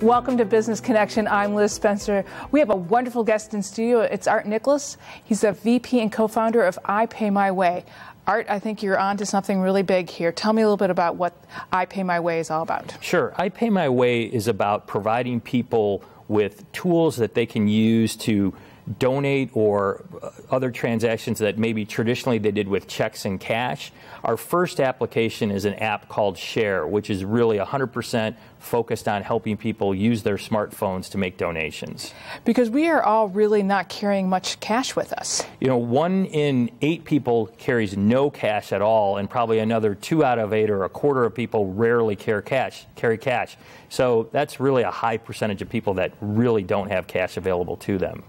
Welcome to Business Connection. I'm Liz Spencer. We have a wonderful guest in studio. It's Art Nicholas. He's the VP and co-founder of iPayMyWay. Art, I think you're on to something really big here. Tell me a little bit about what iPayMyWay is all about. Sure. iPayMyWay is about providing people with tools that they can use to donate or other transactions that maybe traditionally they did with checks and cash. Our first application is an app called Share, which is really 100% focused on helping people use their smartphones to make donations. Because we are all really not carrying much cash with us. You know, 1 in 8 people carries no cash at all, and probably another 2 out of 8 or a quarter of people rarely carry cash. So that's really a high percentage of people that really don't have cash available to them.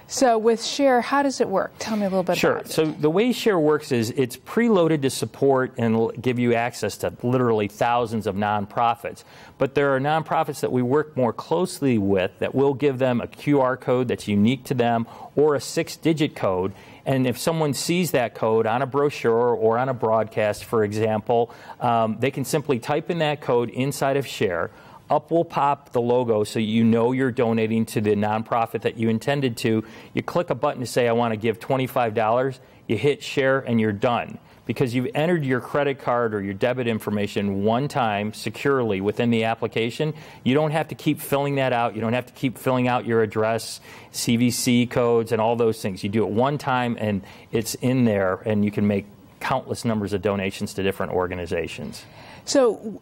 So with Share, how does it work? Tell me a little bit about it. Sure. So the way Share works is it's preloaded to support and give you access to literally thousands of nonprofits. But there are nonprofits that we work more closely with that will give them a QR code that's unique to them or a 6-digit code. And if someone sees that code on a brochure or on a broadcast, for example, they can simply type in that code inside of Share. Up will pop the logo so you know you're donating to the nonprofit that you intended to. You click a button to say, I want to give $25. You hit Share and you're done. Because you've entered your credit card or your debit information one time securely within the application, you don't have to keep filling that out. You don't have to keep filling out your address, CVC codes, and all those things. You do it one time and it's in there, and you can make countless numbers of donations to different organizations. So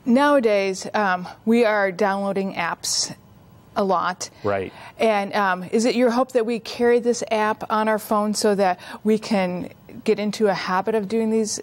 nowadays, we are downloading apps a lot. Right. And is it your hope that we carry this app on our phone so that we can get into a habit of doing these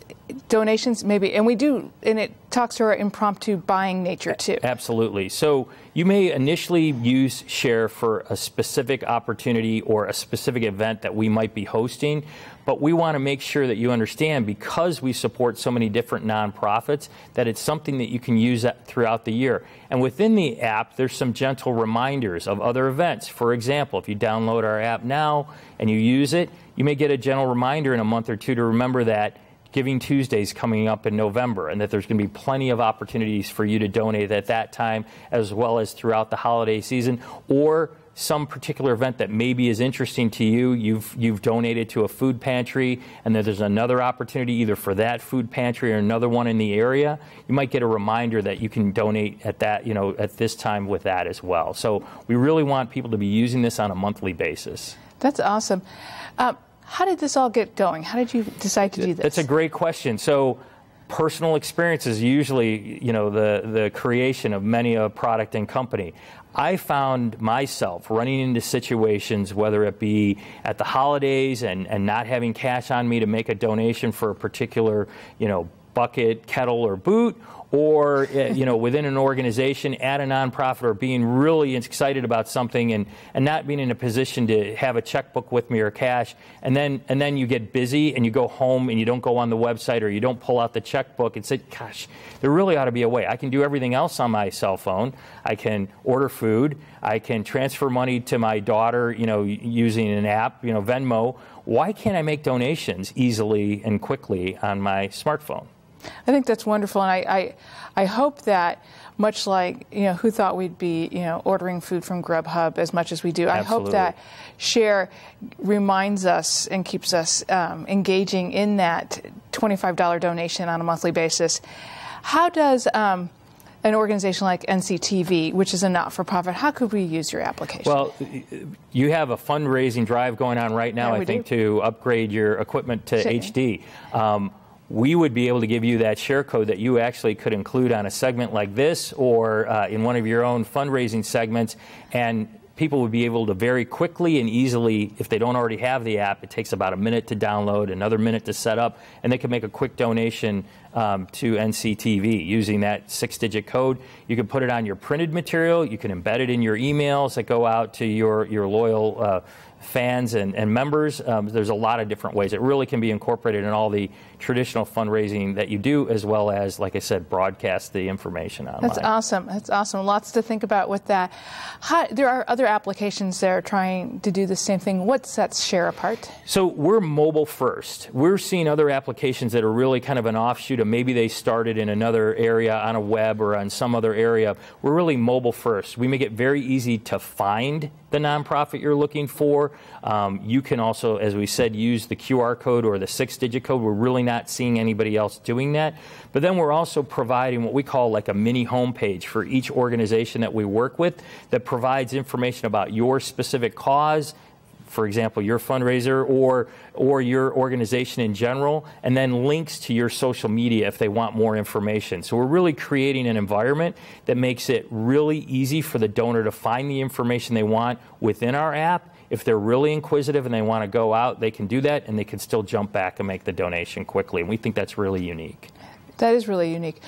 donations? Maybe, and we do, and it talks to our impromptu buying nature too. Absolutely. So you may initially use Share for a specific opportunity or a specific event that we might be hosting, but we want to make sure that you understand, because we support so many different nonprofits, that it's something that you can use throughout the year. And within the app, there's some gentle reminders of other events. For example, if you download our app now and you use it, you may get a gentle reminder in a month or two to remember that Giving Tuesday is coming up in November, and that there's going to be plenty of opportunities for you to donate at that time, as well as throughout the holiday season, or some particular event that maybe is interesting to you. You've donated to a food pantry, and then there's another opportunity either for that food pantry or another one in the area. You might get a reminder that you can donate at that, at this time with that as well. So we really want people to be using this on a monthly basis. That's awesome. How did this all get going? How did you decide to do this? That's a great question. So personal experience is usually, the creation of many a product and company. I found myself running into situations, whether it be at the holidays and not having cash on me to make a donation for a particular, bucket, kettle, or boot, or within an organization, at a nonprofit, or being really excited about something and not being in a position to have a checkbook with me or cash, and then you get busy and you go home and you don't go on the website or you don't pull out the checkbook and say, gosh, there really ought to be a way. I can do everything else on my cell phone. I can order food. I can transfer money to my daughter, using an app, Venmo. Why can't I make donations easily and quickly on my smartphone? I think that's wonderful, and I hope that, much like who thought we'd be ordering food from Grubhub as much as we do. Absolutely. I hope that Share reminds us and keeps us engaging in that $25 donation on a monthly basis. How does an organization like NCTV, which is a not-for-profit, how could we use your application? Well, you have a fundraising drive going on right now, I think, to upgrade your equipment to HD. We would be able to give you that share code that you actually could include on a segment like this, or in one of your own fundraising segments, and people would be able to very quickly and easily, if they don't already have the app, it takes about a minute to download, another minute to set up, and they can make a quick donation to NCTV using that 6-digit code. You can put it on your printed material. You can embed it in your emails that go out to your loyal fans and members. There's a lot of different ways. It really can be incorporated in all the traditional fundraising that you do, as well as, like I said, broadcast the information online. That's awesome. That's awesome. Lots to think about with that. There are other applications that are trying to do the same thing. What sets Share apart? So we're mobile first. We're seeing other applications that are really kind of an offshoot of maybe they started in another area on a web or on some other area. We're really mobile first. We make it very easy to find the nonprofit you're looking for. You can also, as we said, use the QR code or the 6-digit code. We're really not seeing anybody else doing that. But then we're also providing what we call like a mini homepage for each organization that we work with that provides information about your specific cause, for example, your fundraiser or your organization in general, and then links to your social media if they want more information. So we're really creating an environment that makes it really easy for the donor to find the information they want within our app. If they're really inquisitive and they want to go out, they can do that, and they can still jump back and make the donation quickly. And we think that's really unique. That is really unique.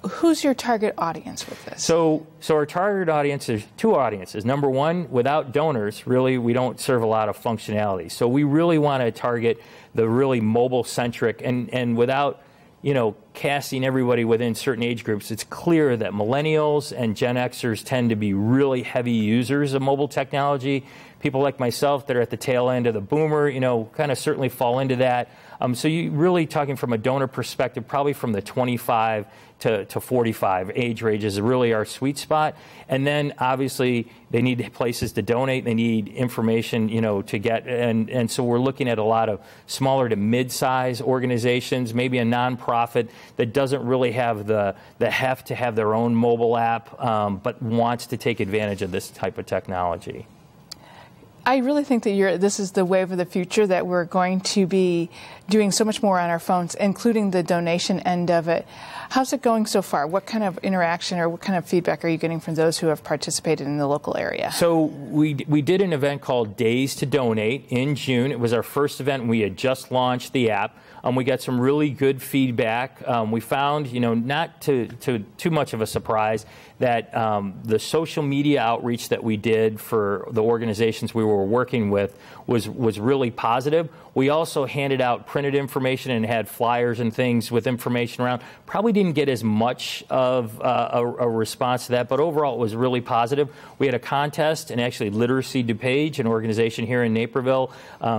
Who's your target audience with this? So our target audience is two audiences. Number one, without donors, really, we don't serve a lot of functionality. So we really want to target the really mobile-centric, and without, casting everybody within certain age groups, it's clear that millennials and Gen Xers tend to be really heavy users of mobile technology. People like myself that are at the tail end of the boomer, kind of certainly fall into that. So you really talking from a donor perspective, probably from the 25 to 45 age range is really our sweet spot. And then obviously they need places to donate. They need information, to get. And so we're looking at a lot of smaller to mid-size organizations, maybe a nonprofit that doesn't really have the heft to have their own mobile app, but wants to take advantage of this type of technology. I really think that this is the wave of the future, that we're going to be doing so much more on our phones, including the donation end of it. How's it going so far? What kind of interaction or what kind of feedback are you getting from those who have participated in the local area? So we did an event called Days to Donate in June. It was our first event, and we had just launched the app. We got some really good feedback. We found, not to too much of a surprise, that the social media outreach that we did for the organizations we were working with was really positive. We also handed out printed information and had flyers and things with information around. Probably didn't get as much of a response to that, but overall it was really positive. We had a contest, and actually Literacy DuPage, an organization here in Naperville,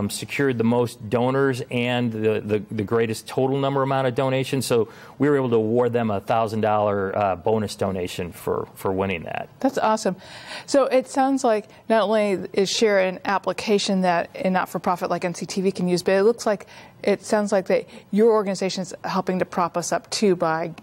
secured the most donors and the greatest total amount of donations. So we were able to award them a $1,000 bonus donation for winning that. That's awesome. So it sounds like not only is Share an application that a not-for-profit like NCTV can use, but it sounds like that your organization is helping to prop us up too by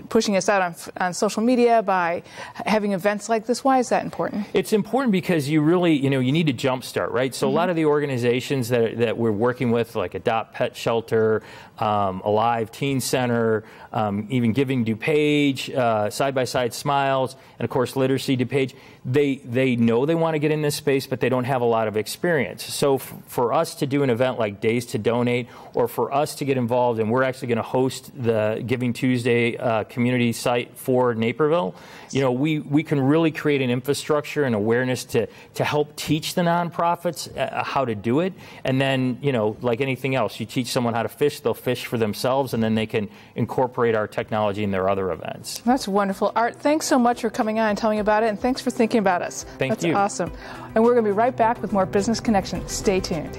pushing us out on social media, by having events like this. Why is that important? It's important because you really, you need to jumpstart, right? So a lot of the organizations that we're working with, like Adopt Pet Shelter, Alive Teen Center, even Giving DuPage, Side by Side Smiles, and of course Literacy DuPage, they know they want to get in this space, but they don't have a lot of experience. So for us to do an event like Days to Donate, or for us to get involved, and we're actually going to host the Giving Tuesday community site for Naperville, we can really create an infrastructure and awareness to help teach the nonprofits how to do it. And then, like anything else, you teach someone how to fish, they'll fish for themselves, and then they can incorporate our technology in their other events. That's wonderful. Art, thanks so much for coming on and telling me about it, and thanks for thinking about us. Thank you. That's awesome. And we're going to be right back with more Business Connection. Stay tuned.